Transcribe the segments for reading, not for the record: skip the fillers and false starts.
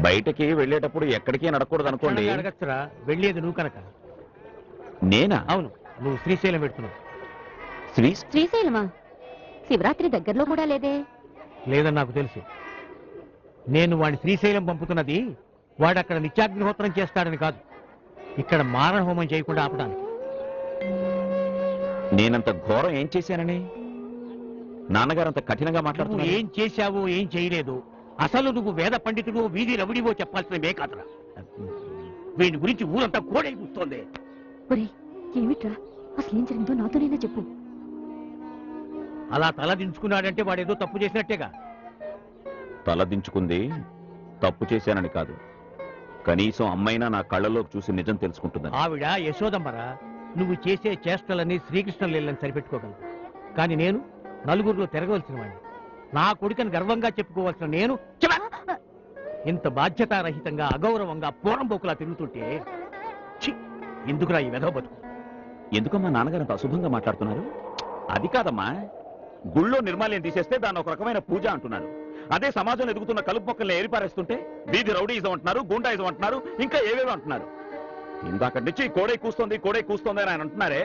బయటకి వెళ్ళేటప్పుడు ఎక్కడికి నడకూడదు అనుకోండి. అడగచ్చురా, వెళ్ళేది నువ్వు కనుక. నేనా? అవును, నువ్వు శ్రీశైలం పెడుతున్నావు. శ్రీశైలమా? శివరాత్రి దగ్గరలో కూడా లేదే. లేదని నాకు తెలుసు. నేను వాడిని శ్రీశైలం పంపుతున్నది వాడు అక్కడ నిత్యాగ్నిహోత్రం చేస్తాడని కాదు, ఇక్కడ మారణ హోమం చేయకుండా ఆపడానికి. నేనంత ఘోరం ఏం చేశానని నాన్నగారు అంత కఠినంగా మాట్లాడుతున్నా? ఏం చేశావో ఏం చేయలేదు, అసలు నువ్వు వేద పండితుడు వీధి రవుడివో చెప్పాల్సినవే కాదురా. వీడి గురించి ఊరంతా కోడై కూస్తోంది. ఏమిట్రా అసలు ఏం జరిగిందో నాతోనైనా చెప్పు. అలా తల దించుకున్నాడంటే వాడేదో తప్పు చేసినట్టేగా. తలదించుకుంది తప్పు చేశానని కాదు, కనీసం అమ్మైనా నా కళ్ళలోకి చూసి నిజం తెలుసుకుంటుందని. ఆవిడ యశోదమ్మరా, నువ్వు చేసే చేష్టలని శ్రీకృష్ణ లీలని సరిపెట్టుకోగలవు. కానీ నేను నలుగురిలో తిరగవలసిన వాడిని, నా కొడుకని గర్వంగా చెప్పుకోవాల్సిన నేను ఇంత బాధ్యతారహితంగా అగౌరవంగా పోరంబోకులా తిరుగుతుంటే ఎందుకురా ఈ వెధవ బతుకు? ఎందుకమ్మా నాన్నగారు అంత అశుభంగా మాట్లాడుతున్నారు? అది కాదమ్మా, గుళ్ళో నిర్మాల్యం తీసేస్తే దాన్ని ఒక రకమైన పూజ అంటున్నారు. అదే సమాజంలో ఎదుగుతున్న కలుపు మొక్కల్ని ఏరిపారేస్తుంటే వీధి రౌడీయిజం అంటున్నారు, గూండాయిజం అంటున్నారు, ఇంకా ఏవేవో అంటున్నారు. ఇందాక నుంచి కోడై కూస్తోంది అని ఆయన అంటున్నారే.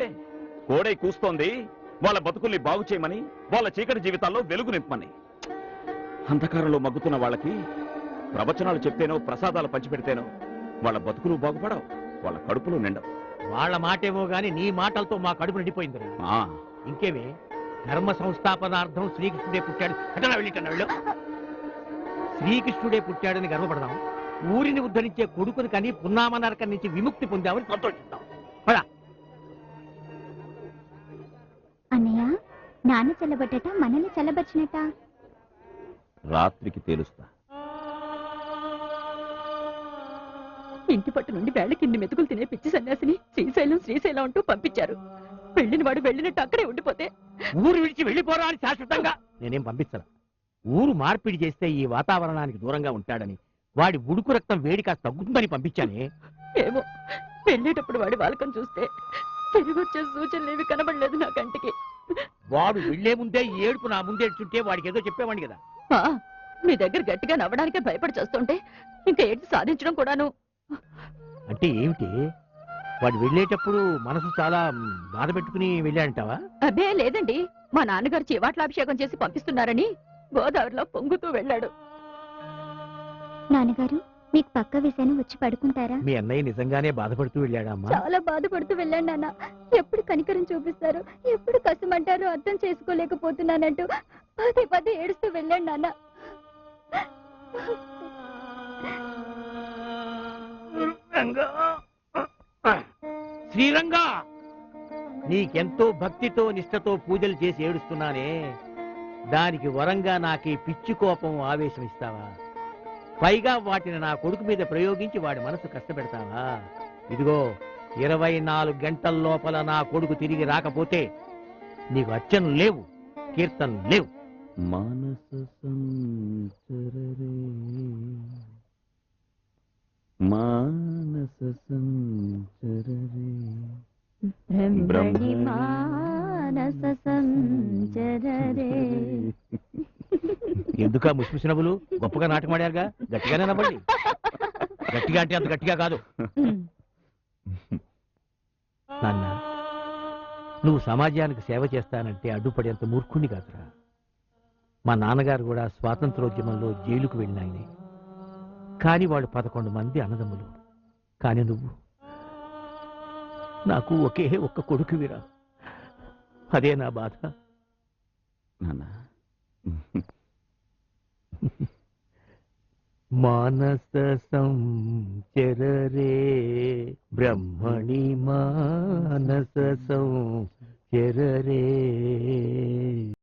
కోడై కూస్తోంది వాళ్ళ బతుకుల్ని బాగు చేయమని, వాళ్ళ చీకటి జీవితాల్లో వెలుగు నింపమని. అంధకారంలో మగ్గుతున్న వాళ్ళకి ప్రవచనాలు చెప్తేనో ప్రసాదాలు పంచిపెడితేనో వాళ్ళ బతుకులు బాగుపడవు, వాళ్ళ కడుపులు నిండవు. వాళ్ళ మాటేమో గాని నీ మాటలతో మా కడుపు నిండిపోయింది. ఇంకేమే, ధర్మ సంస్థాపనార్థం శ్రీకృష్ణుడే పుట్టాడు అటనా వెళ్ళిటన్నా వెళ్ళు. శ్రీకృష్ణుడే పుట్టాడని గర్వపడదాం, ఊరిని ఉద్ధరించే కొడుకుని కానీ పున్నామ నరకం నుంచి విముక్తి పొందామని సంతోషిద్దాం. అన్నయ్య, నాన్న చల్లబట్టట మనల్ని చల్లబరిచినట్ట. రాత్రికి తేలుస్తా. ఇంటి పట్టు నుండి వేళకి ఇన్ని మెతుకులు తినే పిచ్చి సన్యాసిని శ్రీశైలం అంటూ పంపించారు. వెళ్ళిన వాడు వెళ్ళినట్టు అక్కడే ఉండిపోతే ఊరు విడిచి వెళ్ళిపోరా అని శాశ్వతంగా నేనేం పంపించను. ఊరు మార్పిడి చేస్తే ఈ వాతావరణానికి దూరంగా ఉంటాడని, వాడి ఉడుకు రక్తం వేడి కాస్త తగ్గుతుందని పంపించానే. ఏమో, వెళ్ళేటప్పుడు వాడి వాలకం చూస్తే తిరిగి వచ్చే సూచనలు ఏవి కనబడలేదు నా కంటికి. వాడు వెళ్లే ముందే ఏడుపు నా ముందే చుట్టే వాడికి ఏదో చెప్పేవాడిని కదా. మీ దగ్గర గట్టిగా నవ్వడానికే భయపడి చేస్తుంటే ఇంకా ఏంటి సాధించడం కూడాను. అంటే ఏమిటి, వాడు వెళ్ళేటప్పుడు మనసు చాలా బాధ పెట్టుకుని వెళ్ళాడంటావా? అదే లేదండి, మా నాన్నగారు చివాట్ల చేసి పంపిస్తున్నారని గోదావరిలో పొంగుతూ వెళ్ళాడు. నాన్నగారు, మీకు పక్క విషయాన్ని వచ్చి పడుకుంటారా? మీ అన్నయ్య నిజంగానే బాధపడుతూ వెళ్ళాడమ్మా? చాలా బాధపడుతూ వెళ్ళాడు నాన్న. ఎప్పుడు కనికరం చూపిస్తారు, ఎప్పుడు కష్టమంటారో అర్థం చేసుకోలేకపోతున్నానంటూ పదే ఏడుస్తూ వెళ్ళాడు నాన్న. శ్రీరంగా, నీకెంతో భక్తితో నిష్ఠతో పూజలు చేసి ఏడుస్తున్నానే, దానికి వరంగా నాకు ఈ పిచ్చి కోపం ఆవేశం ఇస్తావా? పైగా వాటిని నా కొడుకు మీద ప్రయోగించి వాడి మనసు కష్టపెడతావా? ఇదిగో, 24 గంటల లోపల నా కొడుకు తిరిగి రాకపోతే నీకు అర్చనలు లేవు, కీర్తనలు లేవు. మానస సంచరరే మానస సంచరరే బ్రహ్మణి మానస సంచరరే. ఎందుకా ముసిముసి నవ్వులు? గొప్పగా నాటకం ఆడారుగా, గట్టిగానే నవ్వండి. గట్టిగా అంటే అంత గట్టిగా కాదు. నాన్న, నువ్వు సమాజానికి సేవ చేస్తానంటే అడ్డుపడేంత మూర్ఖుణ్ణి కాదురా. మా నాన్నగారు కూడా స్వాతంత్రోద్యమంలో జైలుకు వెళ్ళినాయని, కానీ వాళ్ళు 11 మంది అన్నదమ్ములు. కానీ నువ్వు నాకు ఒకే ఒక్క కొడుకువిరా, అదే నా బాధ. మానస సంచరరే బ్రహ్మణి మానస సంచరరే.